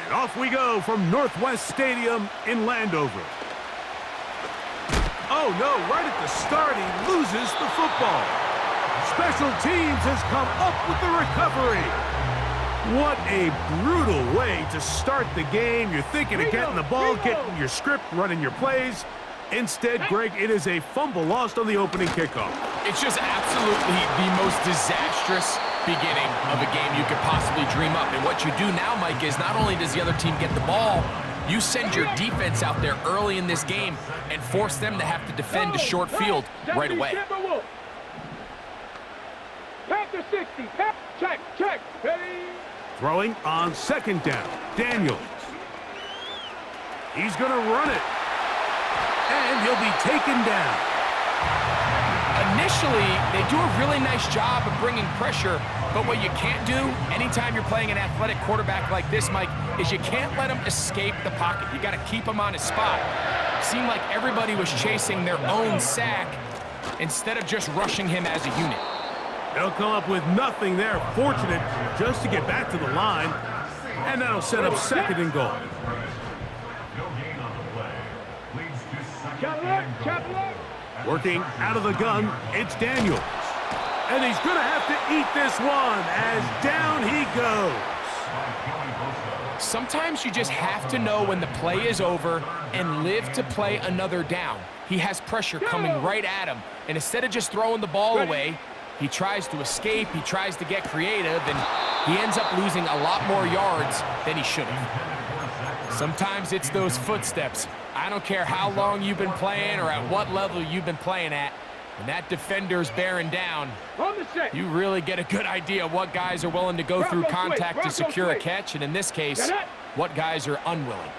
And off we go from Northwest Stadium in Landover. Oh no, right at the start he loses the football. Special teams has come up with the recovery. What a brutal way to start the game. You're thinking of getting the ball, getting your script, running your plays. Instead, Greg, it is a fumble lost on the opening kickoff. It's just absolutely the most disastrous beginning of a game you could possibly dream up. And what you do now, Mike, is not only does the other team get the ball, you send your defense out there early in this game and force them to have to defend a short field right away. Panther 60, check, ready. Throwing on second down, Daniels. He's going to run it. And he'll be taken down. Initially, they do a really nice job of bringing pressure, but what you can't do anytime you're playing an athletic quarterback like this, Mike, is you can't let him escape the pocket. You got to keep him on his spot. It seemed like everybody was chasing their own sack instead of just rushing him as a unit. They'll come up with nothing there. Fortunate just to get back to the line, and that'll set up second and goal. Working out of the gun, it's Daniels. And he's going to have to eat this one as down he goes. Sometimes you just have to know when the play is over and live to play another down. He has pressure coming right at him, and instead of just throwing the ball away, he tries to escape, he tries to get creative, and he ends up losing a lot more yards than he should have. Sometimes it's those footsteps. I don't care how long you've been playing or at what level you've been playing at. When that defender's bearing down, you really get a good idea of what guys are willing to go through contact to secure a catch, and in this case, what guys are unwilling.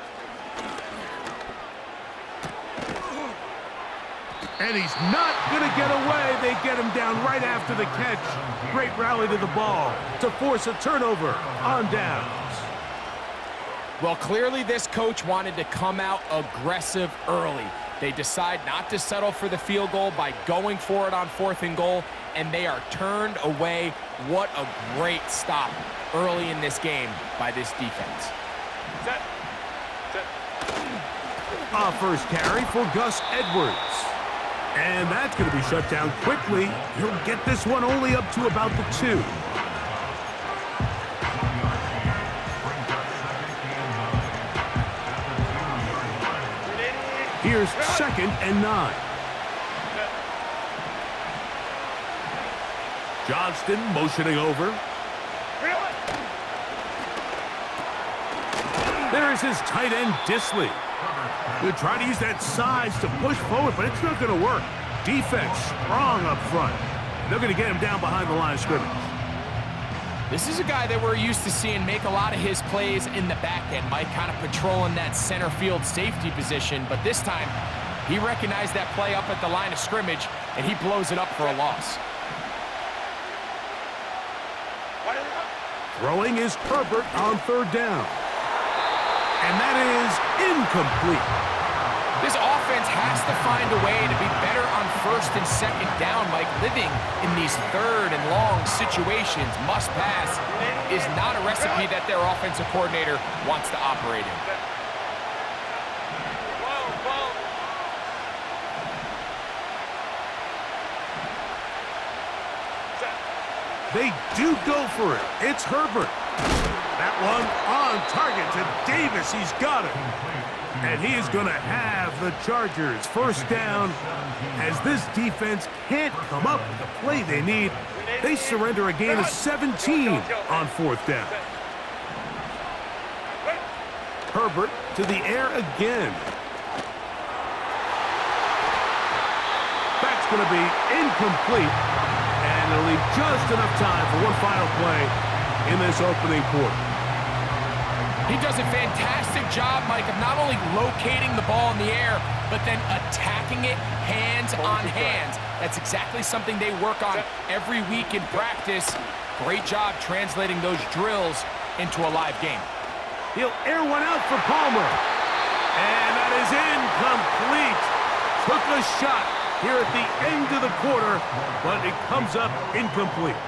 And he's not going to get away. They get him down right after the catch. Great rally to the ball to force a turnover on downs. Well, clearly this coach wanted to come out aggressive early. They decide not to settle for the field goal by going for it on 4th and goal, and they are turned away. What a great stop early in this game by this defense. Set. A first carry for Gus Edwards. And that's going to be shut down quickly. He'll get this one only up to about the 2. Here's 2nd and 9. Johnston motioning over. There's his tight end, Disley. He'll try to use that size to push forward, but it's not going to work. Defense strong up front. They're going to get him down behind the line of scrimmage. This is a guy that we're used to seeing make a lot of his plays in the back end, Mike, kind of patrolling that center field safety position. But this time, he recognized that play up at the line of scrimmage, and he blows it up for a loss. Throwing is Herbert on 3rd down. And that is incomplete. This offense has to find a way to be better on 1st and 2nd down, Mike. Living in these 3rd and long situations, must pass, is not a recipe that their offensive coordinator wants to operate in. They do go for it. It's Herbert. That one on target to Davis. He's got it. And he is going to have the Chargers first down. As this defense can't come up with the play they need, they surrender a gain of 17 on 4th down. Herbert to the air again. That's going to be incomplete. And it'll leave just enough time for one final play in this opening quarter. He does a fantastic job, Mike, of not only locating the ball in the air, but then attacking it hands on hands. That's exactly something they work on every week in practice. Great job translating those drills into a live game. He'll air one out for Palmer. And that is incomplete. Took a shot here at the end of the quarter, but it comes up incomplete.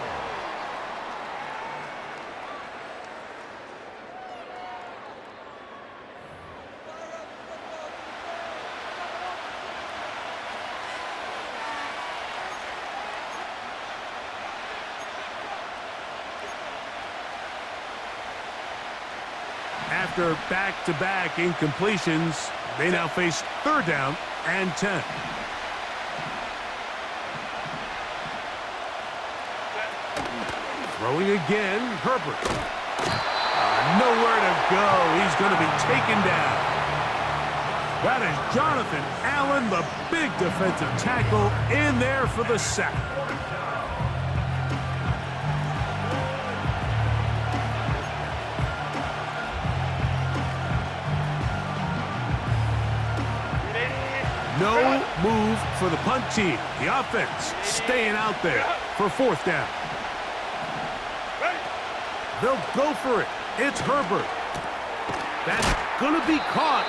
After back-to-back incompletions, they now face 3rd down and 10. Throwing again, Herbert. Nowhere to go. He's going to be taken down. That is Jonathan Allen, the big defensive tackle, in there for the sack. No move for the punt team. The offense staying out there for 4th down. They'll go for it. It's Herbert. That's going to be caught.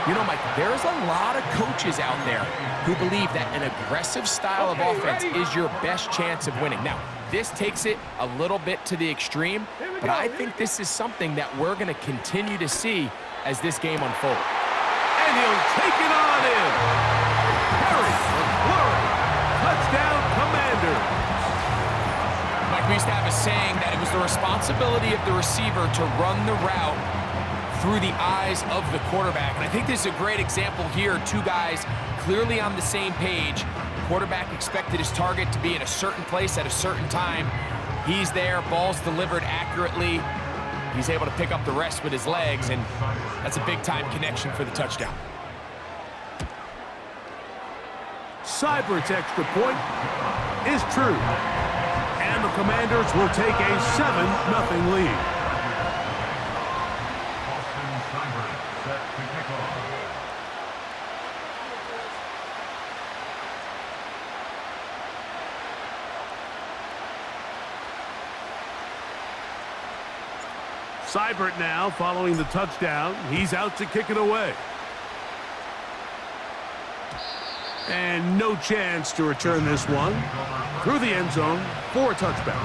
You know, Mike, there's a lot of coaches out there who believe that an aggressive style of offense is your best chance of winning. Now, this takes it a little bit to the extreme, but I think this is something that we're going to continue to see as this game unfolds. And he'll take it on in. Harry McLaurin, touchdown Commanders. Mike, we used to have a saying that it was the responsibility of the receiver to run the route through the eyes of the quarterback. And I think this is a great example here. 2 guys clearly on the same page. Quarterback expected his target to be in a certain place at a certain time. He's there, ball's delivered accurately. He's able to pick up the rest with his legs, and that's a big-time connection for the touchdown. Seibert's extra point is true. And the Commanders will take a 7-0 lead. Seibert now following the touchdown. He's out to kick it away. And no chance to return this one. Through the end zone for a touchback.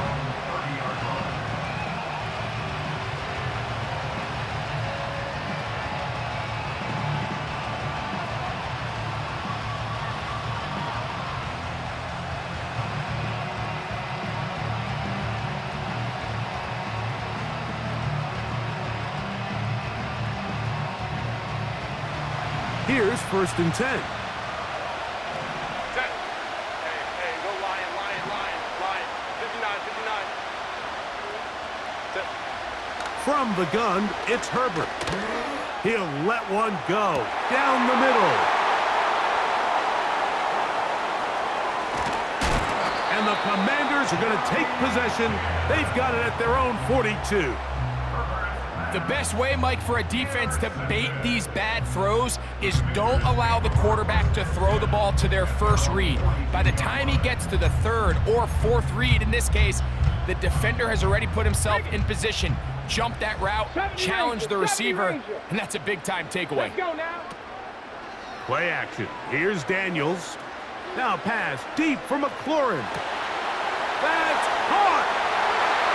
Here's 1st and 10. Hey, go Lion. 59. From the gun, it's Herbert. He'll let one go down the middle. And the Commanders are going to take possession. They've got it at their own 42. The best way, Mike, for a defense to bait these bad throws is don't allow the quarterback to throw the ball to their first read. By the time he gets to the 3rd or 4th read, in this case, the defender has already put himself in position, jumped that route, challenged the receiver, and that's a big-time takeaway. Let's go now. Play action. Here's Daniels. Now pass deep for McLaurin. That's caught.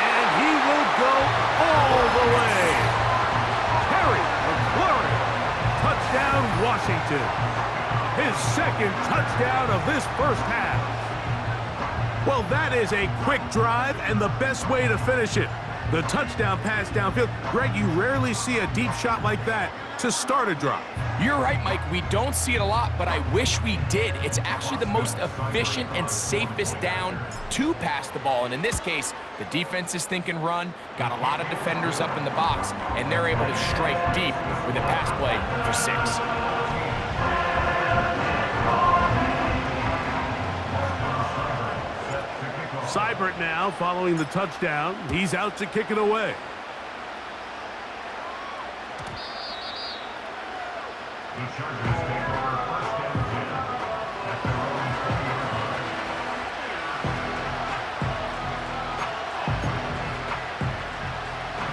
And he will go all the way. Harry McLaurin. Touchdown, Washington. His 2nd touchdown of this 1st half. Well, that is a quick drive and the best way to finish it. The touchdown pass downfield. Greg, you rarely see a deep shot like that to start a drive. You're right, Mike. We don't see it a lot, but I wish we did. It's actually the most efficient and safest down to pass the ball. And in this case, the defense is thinking run, got a lot of defenders up in the box, and they're able to strike deep with a pass play for 6. Seibert now following the touchdown. He's out to kick it away.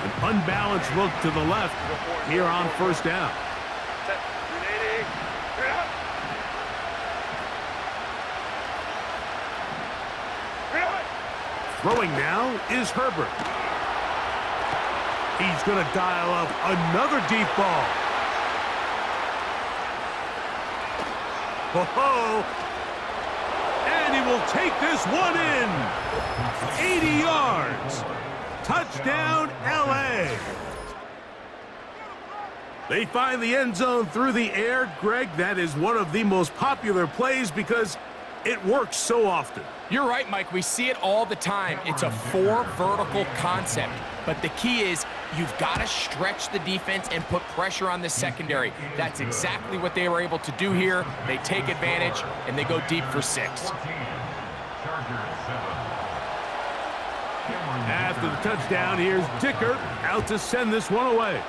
An unbalanced look to the left here on 1st down. Throwing now is Herbert. He's going to dial up another deep ball. Ho-ho! And he will take this one in. 80 yards. Touchdown, L.A. They find the end zone through the air. Greg, that is one of the most popular plays because it works so often. You're right, Mike. We see it all the time. It's a 4 vertical concept. But the key is you've got to stretch the defense and put pressure on the secondary. That's exactly what they were able to do here. They take advantage, and they go deep for 6. After the touchdown, here's Dicker out to send this one away.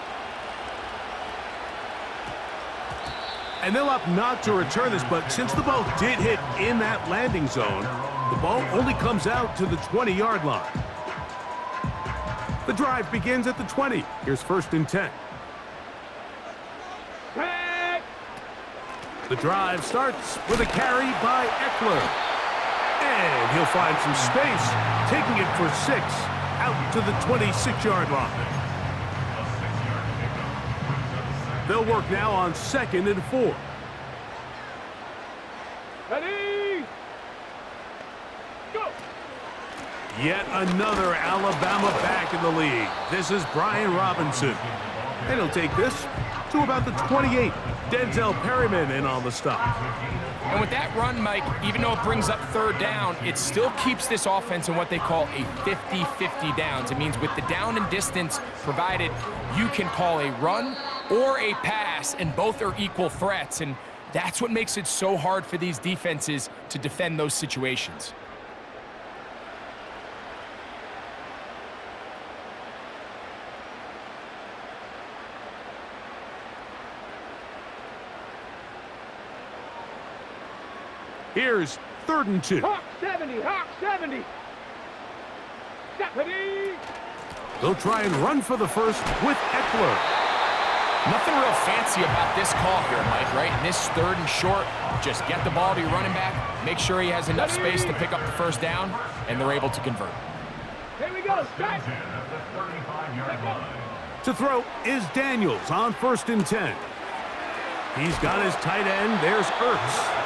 And they'll opt not to return this, but since the ball did hit in that landing zone, the ball only comes out to the 20-yard line. The drive begins at the 20. Here's 1st and 10. The drive starts with a carry by Eckler. And he'll find some space, taking it for 6 out to the 26-yard line. They'll work now on 2nd and 4. Ready? Go! Yet another Alabama back in the league. This is Brian Robinson. And he'll take this to about the 28. Denzel Perryman in on the stop. And with that run, Mike, even though it brings up 3rd down, it still keeps this offense in what they call a 50-50 downs. It means with the down and distance provided, you can call a run or a pass, and both are equal threats. And that's what makes it so hard for these defenses to defend those situations. Here's 3rd and 2. Hawk 70, Hawk 70. Stop, ready? They'll try and run for the first with Eckler. Nothing real fancy about this call here, Mike, right? In this 3rd and short, just get the ball to your running back, make sure he has enough space to pick up the 1st down, and they're able to convert. Here we go, strike. To throw is Daniels on 1st and 10. He's got his tight end. There's Ertz.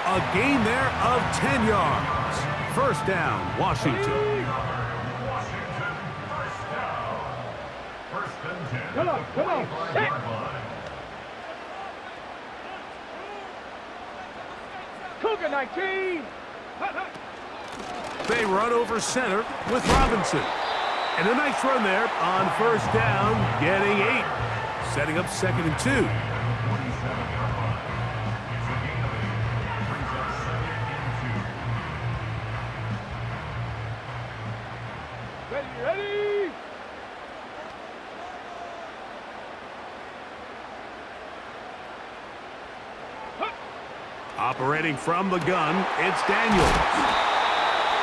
A gain there of 10 yards. 1st down, Washington. Come on, set. Cougar 19. They run over center with Robinson. And a nice run there on 1st down, getting 8. Setting up 2nd and 2. Ready? Operating from the gun, it's Daniels.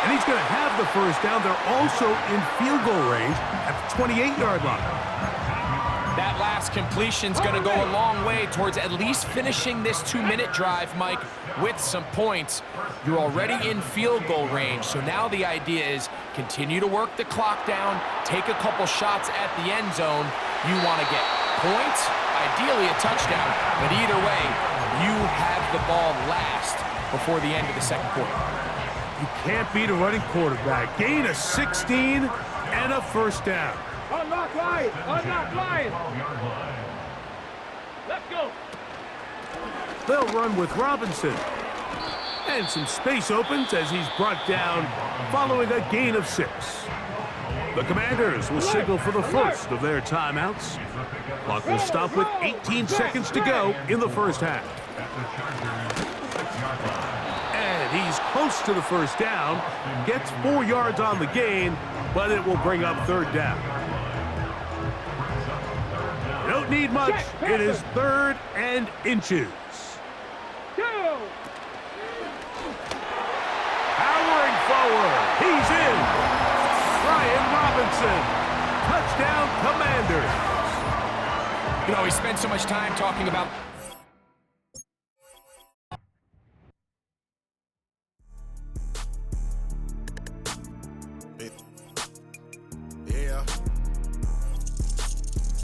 And he's going to have the 1st down. They're also in field goal range at the 28-yard line. That last completion's going to go a long way towards at least finishing this 2-minute drive, Mike, with some points. You're already in field goal range, so now the idea is continue to work the clock down, take a couple shots at the end zone. You want to get points, ideally a touchdown, but either way, you have the ball last before the end of the 2nd quarter. You can't beat a running quarterback. Gain of 16 and a 1st down. Unlock line. Let's go. They'll run with Robinson. And some space opens as he's brought down following a gain of 6. The Commanders will signal for the first of their timeouts. Clock will stop with 18 seconds to go in the 1st half. And he's close to the 1st down. Gets 4 yards on the gain, but it will bring up 3rd down. Don't need much. It is 3rd and inches. Powering forward. He's in. Brian Robinson. Touchdown, Commanders. You know, we spent so much time talking about